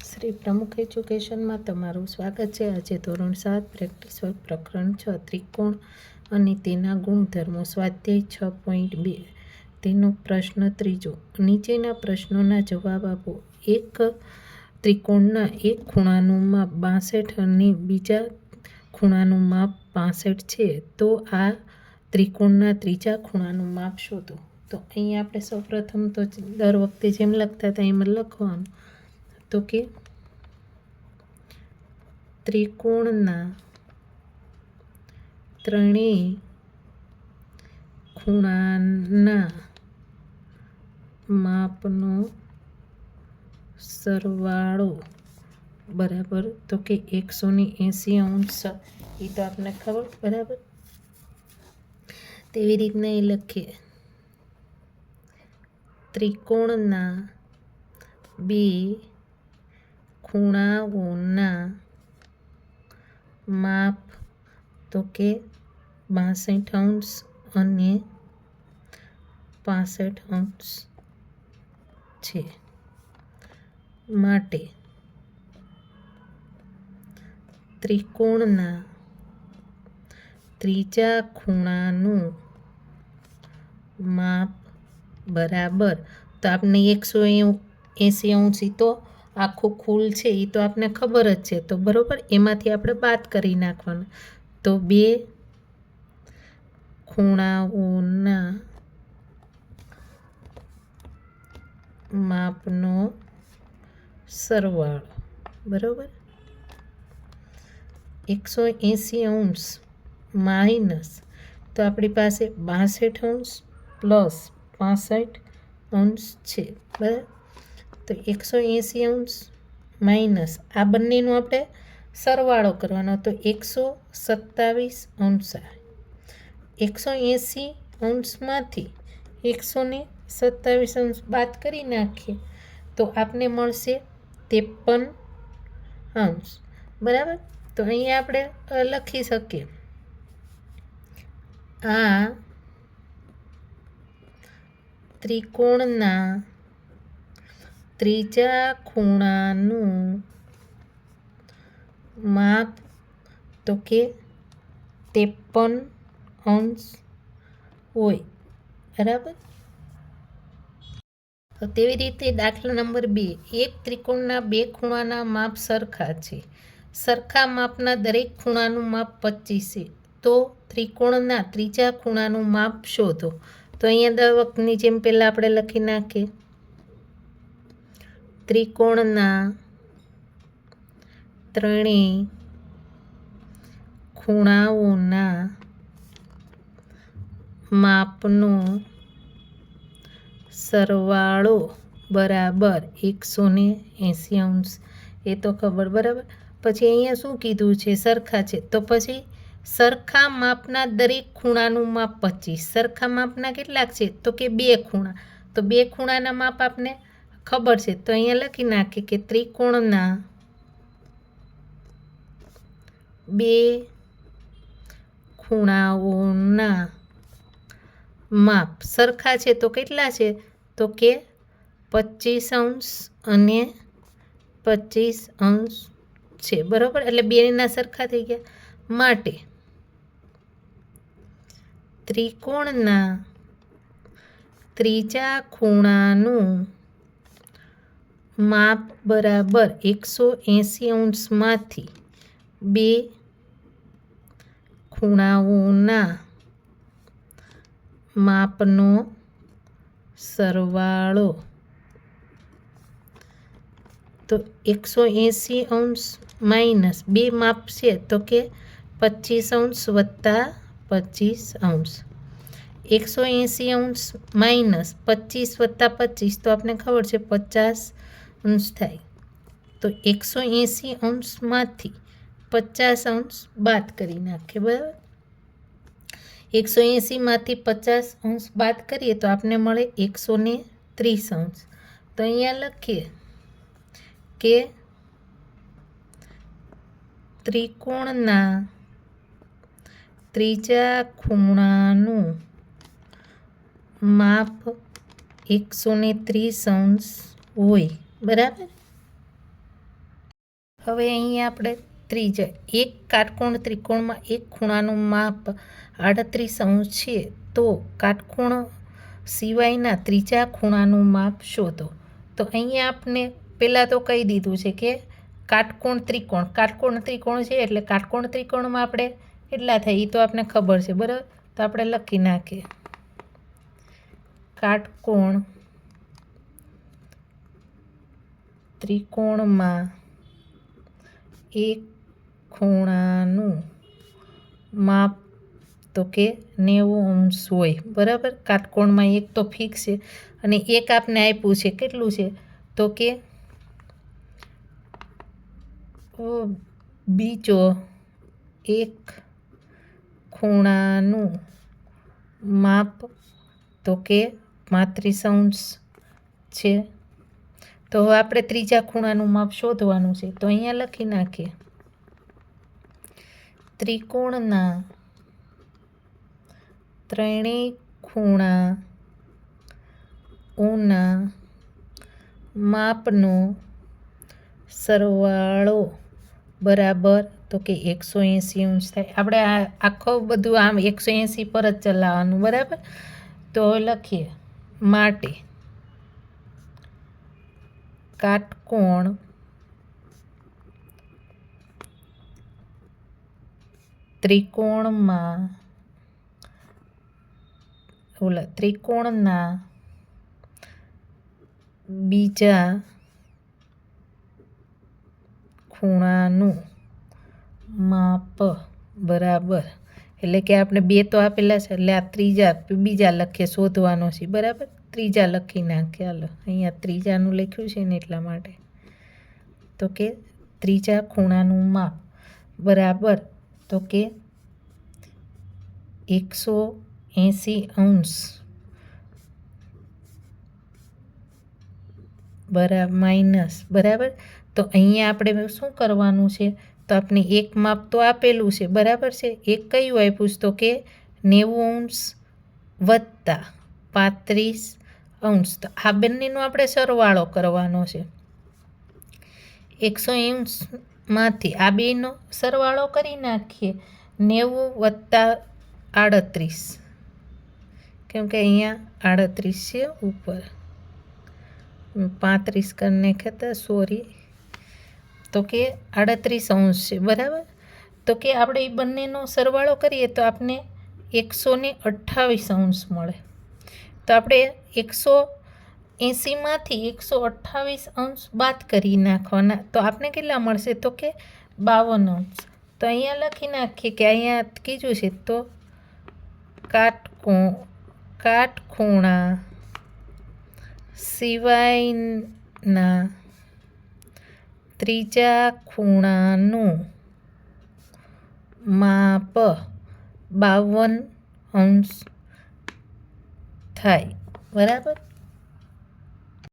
શ્રી પ્રમુખ એજ્યુકેશનમાં તમારું સ્વાગત છે। આજે ધોરણ 7 પ્રેક્ટિસ વર્ક પ્રકરણ 6 ત્રિકોણ અને તેના ગુણધર્મો સ્વાધ્યાય 6.2 તેનો પ્રશ્ન ત્રીજો। નીચેના પ્રશ્નોના જવાબ આપો। એક ત્રિકોણના એક ખૂણાનું માપ 62 અને બીજા ખૂણાનું માપ 65 છે, તો આ ત્રિકોણના ત્રીજા ખૂણાનું માપ શોધો। તો અહીંયા આપણે સૌપ્રથમ તો દર વખતે જેમ લખતા હતા એમ લખવાનું। તો કે ત્રિકોણના ત્રણેય ખૂણાના માપનો સરવાળો બરાબર તો કે 180 અંશ। એ તો આપણને ખબર બરાબર। તેવી રીતના એ લખીએ ત્રિકોણના બે ખૂણાઓના માપ તો કે 62 અંશ અને 65 અંશ છે, માટે ત્રિકોણના ત્રીજા ખૂણાનું માપ બરાબર તો આપણે 180 અંશ તો આખું ખૂલ છે એ તો આપને ખબર જ છે, તો બરાબર એમાંથી આપણે બાદ કરી નાખવાનું। તો બે ખૂણાઓના માપનો સરવાળો બરાબર 180 અંશ માઇનસ તો આપણી પાસે 62 અંશ પ્લસ 65 અંશ છે બરાબર। તો 180 અંશ માઇનસ આ બંનેનો આપણે સરવાળો કરવાનો, તો 127 અંશ। 180 અંશમાંથી 127 અંશ બાદ કરી નાખીએ તો આપને મળશે 53 અંશ બરાબર। તો અહીંયા આપણે લખી શકીએ આ ત્રિકોણના ત્રીજા ખૂણાનું માપ તો કે 53 અંશ હોય બરાબર। તો તેવી રીતે દાખલા નંબર 2 એક ત્રિકોણના બે ખૂણાના માપ સરખા છે, સરખા માપના દરેક ખૂણાનું માપ 25 છે, તો ત્રિકોણના ત્રીજા ખૂણાનું માપ શોધો। તો અહીંયા દર વખતની જેમ પહેલાં આપણે લખી નાખીએ ત્રિકોણના ત્રણેય ખૂણાઓના માપનો સરવાળો બરાબર 180 અંશ। એ તો ખબર બરાબર। પછી અહીંયા શું કીધું છે સરખા છે, તો પછી સરખા માપના દરેક ખૂણાનું માપ 25। સરખા માપના કેટલાક છે તો કે બે ખૂણા, તો બે ખૂણાના માપ આપને ખબર છે, તો અહીંયા લખી નાખીએ કે ત્રિકોણના બે ખૂણાઓના માપ સરખા છે તો કેટલા છે તો કે 25 અંશ અને 25 અંશ છે બરાબર। એટલે બેના સરખા થઈ ગયા, માટે ત્રિકોણના ત્રીજા ખૂણાનું માપ બરાબર 180 અંશમાંથી બે ખૂણાઓના માપનો સરવાળો તો 180 અંશ માઇનસ બે માપ છે તો કે 25 અંશ વત્તા 25 અંશ। 180 અંશ માઇનસ 25 વત્તા 25 તો આપણે ખબર છે 50 અંશ થાય, તો 180 અંશમાંથી 50 અંશ બાદ કરી નાખીએ બરાબર। 180માંથી 50 અંશ બાદ કરીએ તો આપને મળે 130 અંશ। તો અહીંયા લખીએ કે ત્રિકોણના ત્રીજા ખૂણાનું માપ 130 અંશ હોય બરાબર। હવે અહીંયા આપણે ત્રીજા એક કાટકોણ ત્રિકોણમાં એક ખૂણાનું માપ 38 છે, તો કાટકોણ સિવાયના ત્રીજા ખૂણાનું માપ શોધો. તો અહીંયા આપણે પહેલાં તો કહી દીધું છે કે કાટકોણ ત્રિકોણ છે, એટલે કાટકોણ ત્રિકોણમાં આપણે કેટલા થાય એ તો આપણે ખબર છે, બરાબર. તો આપણે લખી નાખીએ કાટકોણ ત્રિકોણમાં એક ખૂણાનું માપ તો કે 90° હોય, બરાબર. કાટકોણમાં એક તો ફિક્સ છે અને એક આપને આપ્યું છે, કેટલું છે તો કે બીજો એક ખૂણાનું માપ તો કે 35° છે. તો હવે આપણે ત્રીજા ખૂણાનું માપ શોધવાનું છે. તો અહીંયા લખી નાખીએ ત્રિકોણના ત્રણેય ખૂણાઓના માપનો સરવાળો બરાબર તો કે 180° થાય. આપણે આખો બધું આમ 180 પર જ ચલાવવાનું, બરાબર. તો લખીએ માટે કાટકોણ ત્રિકોણના બીજા ખૂણાનું માપ બરાબર, એટલે કે આપણે બે તો આપેલા છે, એટલે આ બીજા લખીએ, શોધવાનો છે, બરાબર. ત્રીજા લખી નાખીએ. હાલો, અહીંયા ત્રીજાનું લખ્યું છે ને એટલા માટે. તો કે ત્રીજા ખૂણાનું માપ બરાબર તો કે 180° માઇનસ, બરાબર. તો અહીંયા આપણે શું કરવાનું છે, તો આપણે એક માપ તો આપેલું છે, બરાબર છે. એક કયું આપ્યું તો કે 90° વત્તા 35°. તો આ બંનેનો આપણે સરવાળો કરવાનો છે. 180°માંથી આ બેનો સરવાળો કરી નાખીએ, 90 વત્તા 38, કેમ કે અહીંયા 38 છે, ઉપર 35 કરી નાખ્યા, સોરી. તો કે 38° છે, બરાબર. તો કે આપણે એ બંનેનો સરવાળો કરીએ તો આપણે 128° મળે. તો આપણે 180માંથી 128° બાદ કરી નાખવાના, તો આપણે કેટલા મળશે તો કે 52°. તો અહીંયા લખી નાખીએ કે અહીંયા કીધું છે તો કાટખૂણા સિવાયના ત્રીજા ખૂણાનું માપ 52° થાય, બરાબર.